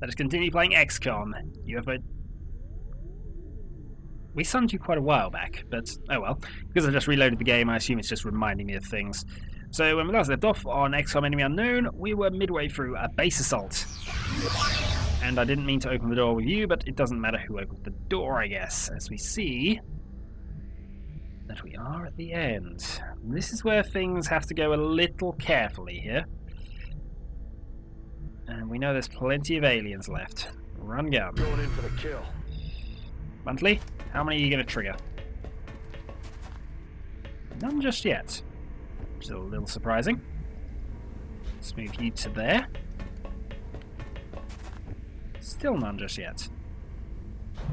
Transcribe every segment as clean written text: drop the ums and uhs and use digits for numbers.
Let us continue playing XCOM. We sunned you quite a while back, but oh well. Because I just reloaded the game, I assume it's just reminding me of things. So when we last left off on XCOM Enemy Unknown, we were midway through a base assault. And I didn't mean to open the door with you, but it doesn't matter who opens the door, I guess, as we see that we are at the end. This is where things have to go a little carefully here. And we know there's plenty of aliens left. Run gun. Going in for the kill. Monthly, how many are you going to trigger? None just yet. Which is a little surprising. Let's move you to there. Still none just yet.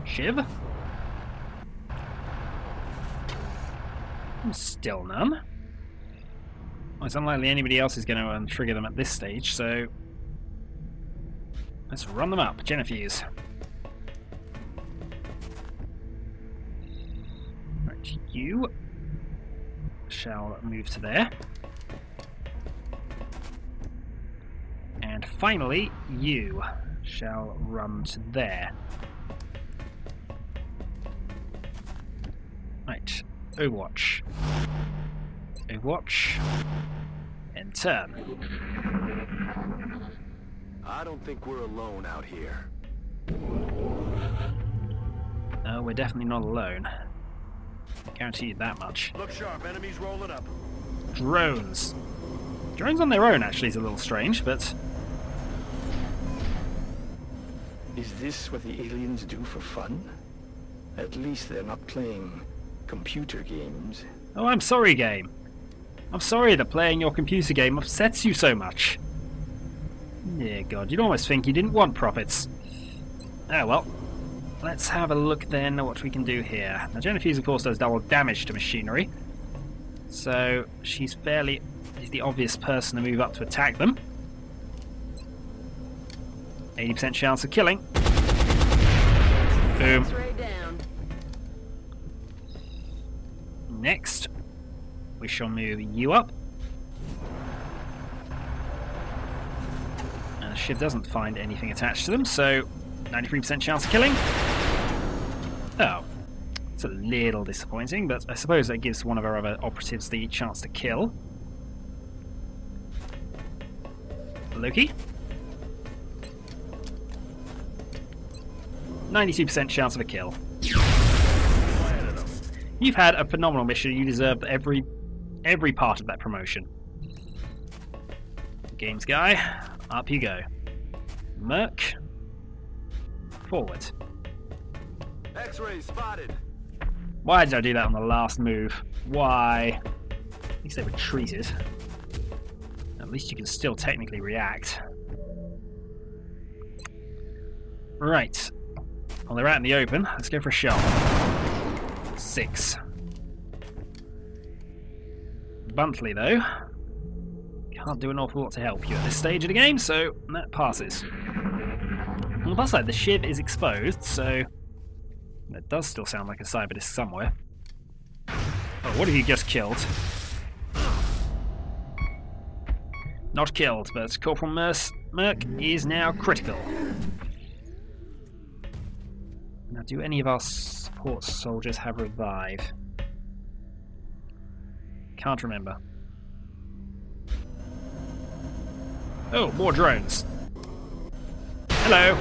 Shiv? Still none. Well, it's unlikely anybody else is going to trigger them at this stage, so let's run them up. Jennifer's. Right, you shall move to there. And finally, you shall run to there. Right, Overwatch. Overwatch. And turn. I don't think we're alone out here. No, we're definitely not alone. Guarantee you that much. Look sharp, enemies rolling up. Drones. Drones on their own actually is a little strange, but Is this what the aliens do for fun? At least they're not playing computer games. oh, I'm sorry, game. I'm sorry that playing your computer game upsets you so much. Yeah, God, you'd almost think you didn't want profits. Oh well. Let's have a look then at what we can do here. Now, Jennifer's, of course, does double damage to machinery. So, she's the obvious person to move up to attack them. 80% chance of killing. Boom. Next, we shall move you up. And the ship doesn't find anything attached to them, so 93% chance of killing. Oh, it's a little disappointing, but I suppose that gives one of our other operatives the chance to kill. Loki. 92% chance of a kill. You've had a phenomenal mission. You deserve every part of that promotion. Games guy, up you go. Merc, forward. X-ray spotted. Why did I do that on the last move? Why? At least they retreated. At least you can still technically react. Right. Well, they're out in the open. Let's go for a shot. 6. Buntley, though, can't do an awful lot to help you at this stage of the game, so that passes. On the plus side, the Shiv is exposed, so that does still sound like a cyber disc somewhere. Oh, what have you just killed? Not killed, but Corporal Merc is now critical. Now, do any of our support soldiers have revive? Can't remember. Oh, more drones. Hello.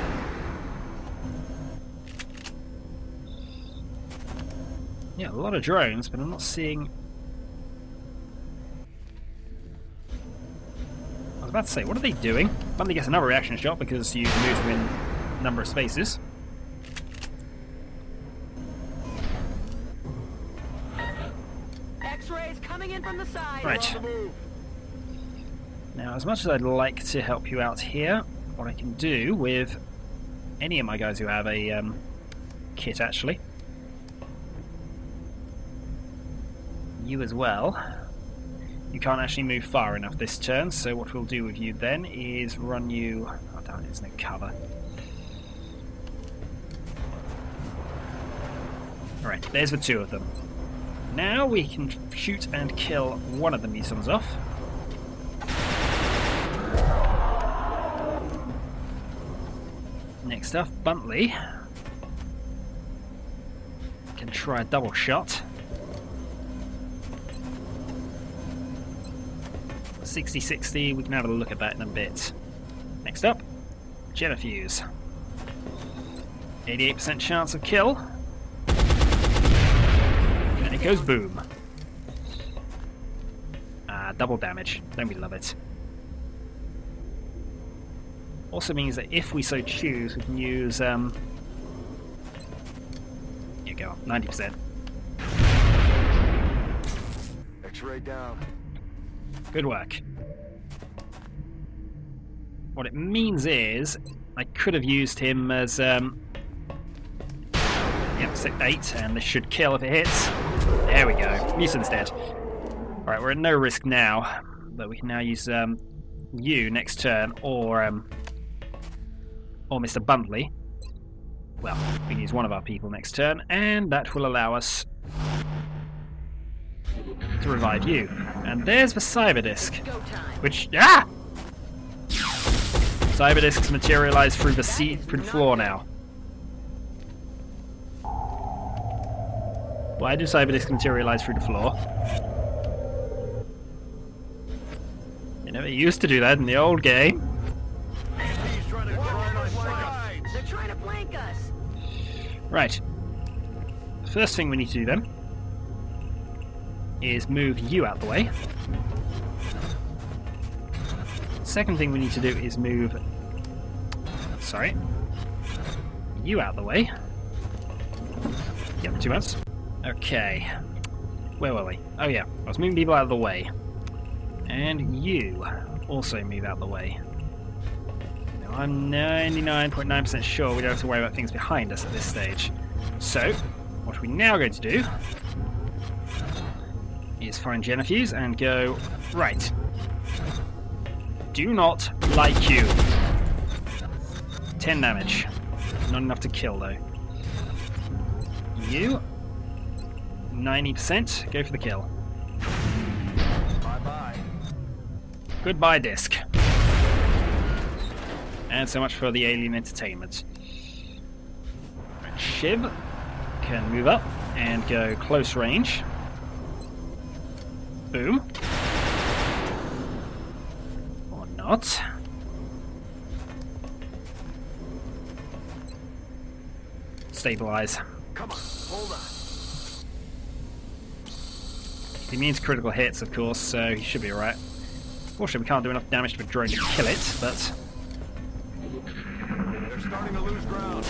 Yeah, a lot of drones, but I'm not seeing... I was about to say, what are they doing? Buntley gets another reaction shot because you've moved them in a number of spaces. X-rays coming in from the side. Right. Now, as much as I'd like to help you out here, what I can do with any of my guys who have a kit, actually, you as well, you can't actually move far enough this turn, so what we'll do with you then is run you... Oh, damn it, there's no cover. Alright, there's the 2 of them. Now we can shoot and kill one of the mutants off. Next up, Buntley can try a double shot. 60-60, we can have a look at that in a bit. Next up, Jennifer's. 88% chance of kill. And it goes boom. Double damage. Don't we love it? Also means that if we so choose, we can use here you go, 90%. X-ray down. Good work. What it means is I could have used him as yep, 8, and this should kill if it hits. There we go. Mutant's dead. Alright, we're at no risk now, but we can now use you next turn, or Mr. Buntley. Well, we can use one of our people next turn, and that will allow us to revive you. And there's the Cyberdisc, which Cyberdiscs materialize through the through the floor now. Why do Cyberdiscs materialize through the floor? You never used to do that in the old game. They're trying to flank us. Right. The first thing we need to do then is move you out the way. Second thing we need to do is move you out the way. Yep, 2 months. Okay. Where were we? Oh yeah, I was moving people out of the way. And you also move out the way. Now I'm 99.9% sure we don't have to worry about things behind us at this stage. So, what we're now going to do is find Jennifer's and go, right. Do not like you. 10 damage. Not enough to kill though. You, 90%, go for the kill. Bye-bye. Goodbye, disc. And so much for the alien entertainment. Right, Shiv can move up and go close range. Boom. Or not. Stabilize. Come on, hold on. He means critical hits, of course, so he should be alright. Fortunately, we can't do enough damage to a drone to kill it, but... They're starting to lose ground.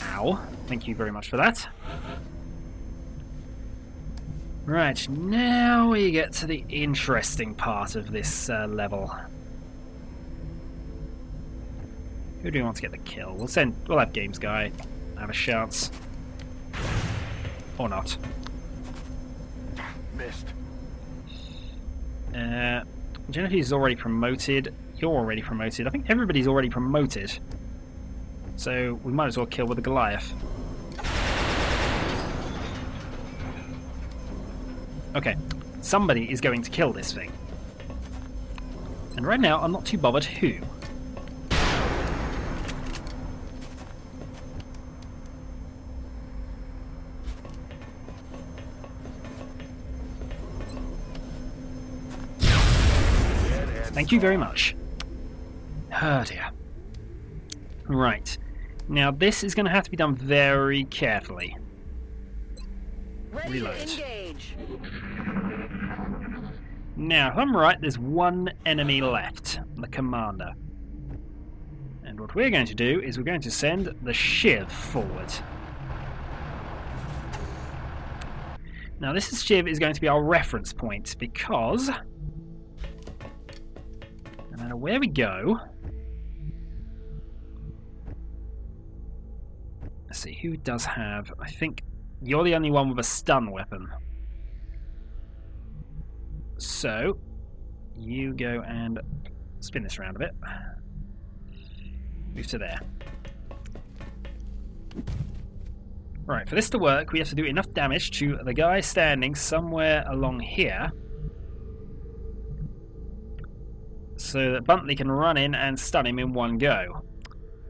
Ow. Thank you very much for that. Right, now we get to the interesting part of this level. Who do we want to get the kill? We'll have Games Guy have a chance. Or not. Missed. Jennifer's already promoted. You're already promoted. I think everybody's already promoted. So we might as well kill with a Goliath. Okay, somebody is going to kill this thing. And right now, I'm not too bothered who. Thank you very much. Oh dear. Right. Now this is going to have to be done very carefully. Ready Reload. to engage. Now, if I'm right, there's one enemy left, the commander. And what we're going to do is we're going to send the Shiv forward. Now, this Shiv is going to be our reference point because no matter where we go, let's see, who does have, I think you're the only one with a stun weapon. So, you go and spin this around a bit. Move to there. Right, for this to work, we have to do enough damage to the guy standing somewhere along here so that Buntley can run in and stun him in one go.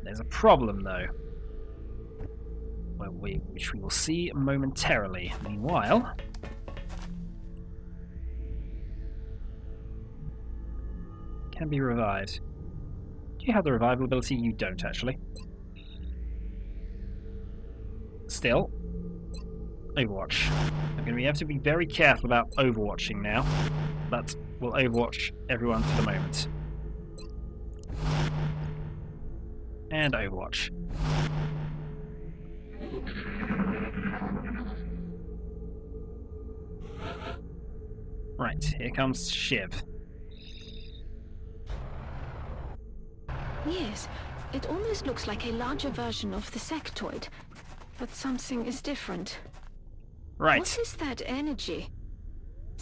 There's a problem, though, which we will see momentarily. Meanwhile, can be revived. Do you have the revival ability? You don't, actually. Still, Overwatch. I'm going to have to be very careful about overwatching now, but we'll overwatch everyone for the moment. And overwatch. Right, here comes Shiv. Yes, it almost looks like a larger version of the sectoid, but something is different. Right. What is that energy?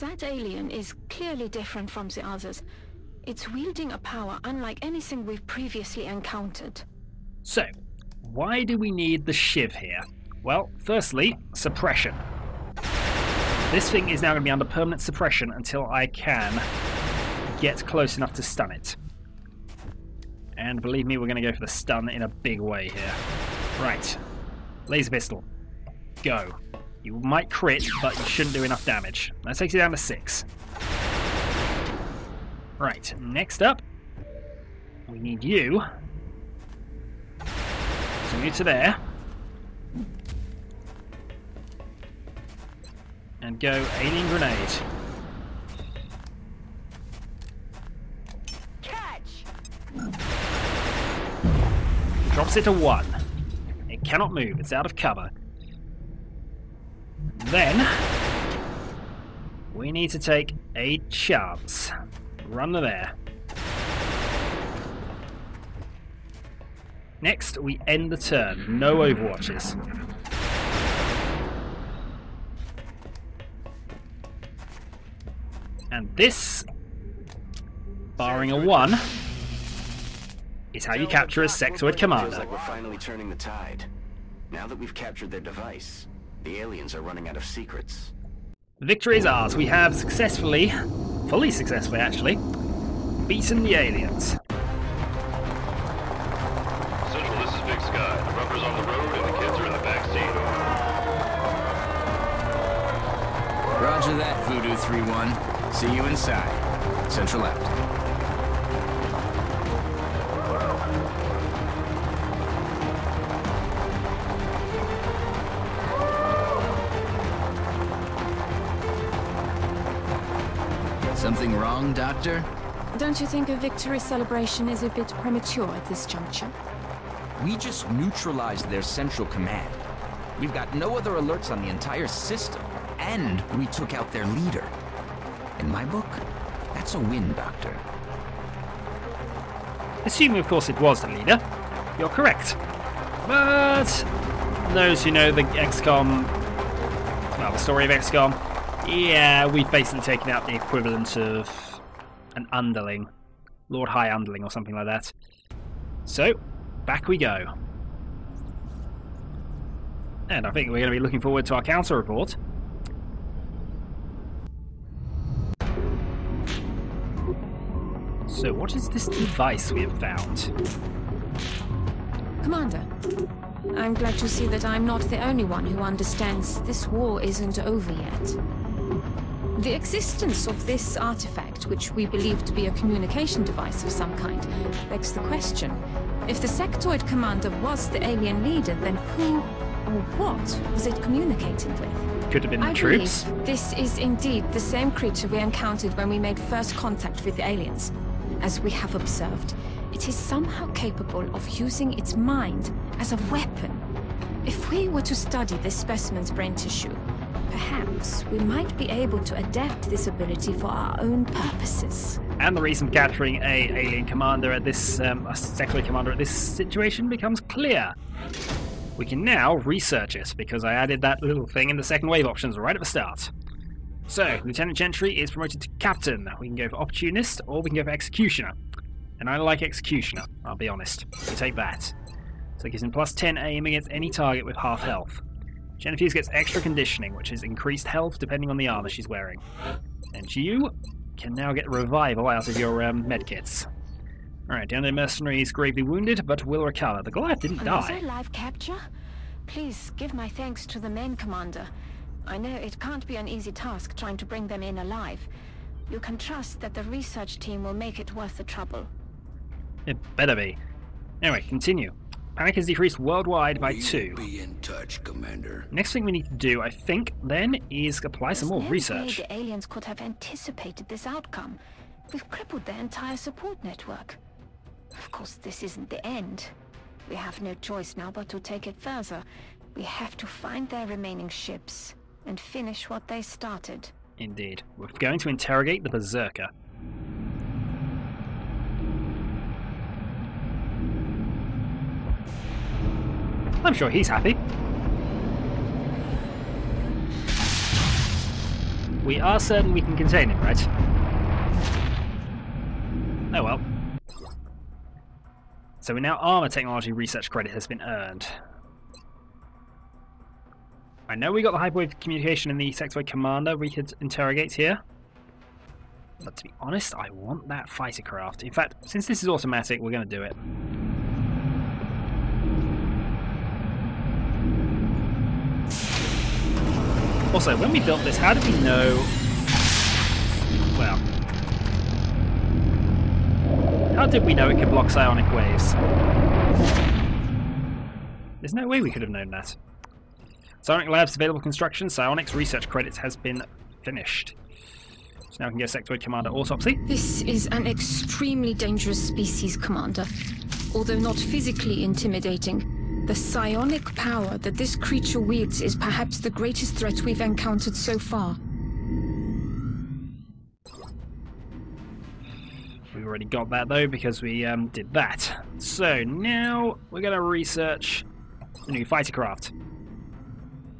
That alien is clearly different from the others. It's wielding a power unlike anything we've previously encountered. So, why do we need the Shiv here? Well, firstly, suppression. This thing is now going to be under permanent suppression until I can get close enough to stun it. And believe me, we're going to go for the stun in a big way here. Right. Laser pistol. Go. You might crit, but you shouldn't do enough damage. That takes you down to 6. Right, next up, we need you to move to there. And go alien grenade. Catch! Drops it to 1. It cannot move, it's out of cover. Then, we need to take a chance. Run to there. Next, we end the turn. No overwatches. And this, barring a 1, is how you capture a sectoid Feels commander. like we're finally turning the tide. Now that we've captured their device, the aliens are running out of secrets. The victory is ours. We have successfully, fully successfully actually, beaten the aliens. Central, this is Big Sky. The rubber's on the road and the kids are in the back seat. Roger that, Voodoo 3-1. See you inside. Central out. Something wrong, Doctor? Don't you think a victory celebration is a bit premature at this juncture? We just neutralized their central command. We've got no other alerts on the entire system, and we took out their leader. In my book, that's a win, Doctor. Assuming, of course, it was the leader, you're correct. But those who know the XCOM, well, the story of XCOM, yeah, we've basically taken out the equivalent of an underling, Lord High Underling or something like that. So, back we go. And I think we're going to be looking forward to our counter report. So what is this device we have found? Commander, I'm glad to see that I'm not the only one who understands this war isn't over yet. The existence of this artifact, which we believe to be a communication device of some kind, begs the question. If the sectoid commander was the alien leader, then who or what was it communicating with? Could have been the I troops. believe this is indeed the same creature we encountered when we made first contact with the aliens. As we have observed, it is somehow capable of using its mind as a weapon. If we were to study this specimen's brain tissue, perhaps we might be able to adapt this ability for our own purposes. And the reason for capturing a alien commander at this, a sectoid commander at this situation becomes clear. We can now research it, because I added that little thing in the second wave options right at the start. So, Lieutenant Gentry is promoted to Captain. We can go for Opportunist, or we can go for Executioner. And I like Executioner, I'll be honest. We take that. So it gives him plus 10 aim against any target with half health. Genevieve gets extra conditioning, which is increased health depending on the armor she's wearing. And you can now get revival out of your medkits. Alright, the undead mercenary is gravely wounded, but will recover. The Goliath didn't die. Another live capture? Please give my thanks to the main commander. I know it can't be an easy task trying to bring them in alive. You can trust that the research team will make it worth the trouble. It better be. Anyway, continue. Panic has decreased worldwide by 2. We'll be in touch, Commander. Next thing we need to do, I think, then, is apply some more There's no research. way the aliens could have anticipated this outcome. We've crippled their entire support network. Of course, this isn't the end. We have no choice now but to take it further. We have to find their remaining ships and finish what they started. Indeed. We're going to interrogate the Berserker. I'm sure he's happy. We are certain we can contain him, right? Oh well. So we now armor technology research credit has been earned. I know we got the hyperwave communication in the Sexwave Commander we could interrogate here. But to be honest, I want that fighter craft. In fact, since this is automatic, we're going to do it. Also, when we built this, how did we know... Well... How did we know it could block psionic waves? There's no way we could have known that. Psionic Labs available construction, psionics research credits has been finished. So now we can go Sectoid Commander Autopsy. This is an extremely dangerous species, Commander. Although not physically intimidating, the psionic power that this creature wields is perhaps the greatest threat we've encountered so far. We already got that though because we did that. So now we're going to research the new fighter craft.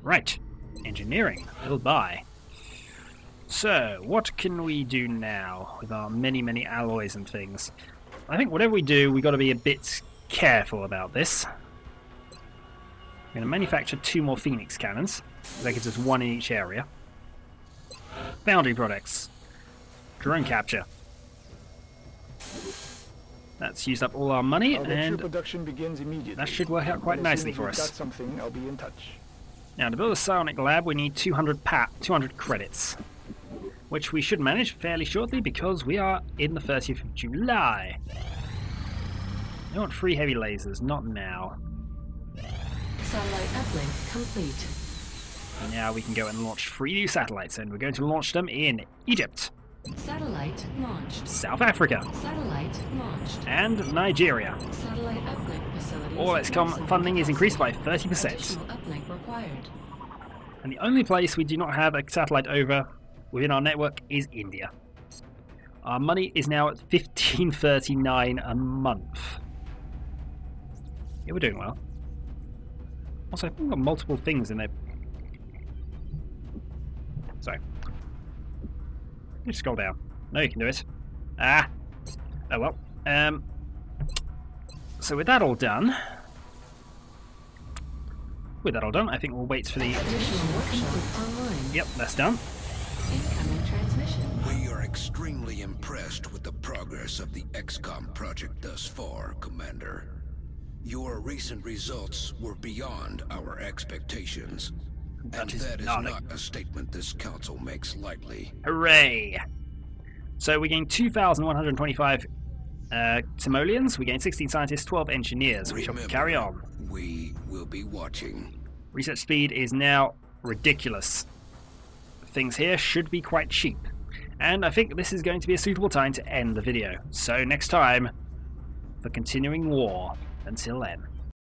Right, engineering, build by. So what can we do now with our many alloys and things? I think whatever we do, we've got to be a bit careful about this. We're going to manufacture 2 more Phoenix cannons. That gives us 1 in each area. Foundry products. Drone capture. That's used up all our money, and production begins immediately. that should work out quite nicely for us. Got something, I'll be in touch. Now, to build a psionic lab, we need 200 credits, which we should manage fairly shortly because we are in the 30th of July. I want 3 heavy lasers, not now. Satellite uplink complete. Now we can go and launch 3 new satellites, and we're going to launch them in Egypt, Satellite launched. South Africa, Satellite launched. and Nigeria. Satellite uplink facilities. All Xcom funding is increased by 30%. Additional uplink required. And the only place we do not have a satellite over within our network is India. Our money is now at 1539 a month. Yeah, we're doing well. Also, I think we've got multiple things in there. Sorry. Just scroll down. No, you can do it. Ah! Oh well. So with that all done... I think we'll wait for the... Additional workshop online. Yep, that's done. Incoming transmission. We are extremely impressed with the progress of the Xcom Project thus far, Commander. Your recent results were beyond our expectations. And that is not a statement this council makes lightly. Hooray! So we gained 2,125 simoleons, we gained 16 scientists, 12 engineers. We shall carry on. We will be watching. Research speed is now ridiculous. Things here should be quite cheap. And I think this is going to be a suitable time to end the video. So next time, for continuing war. Until then.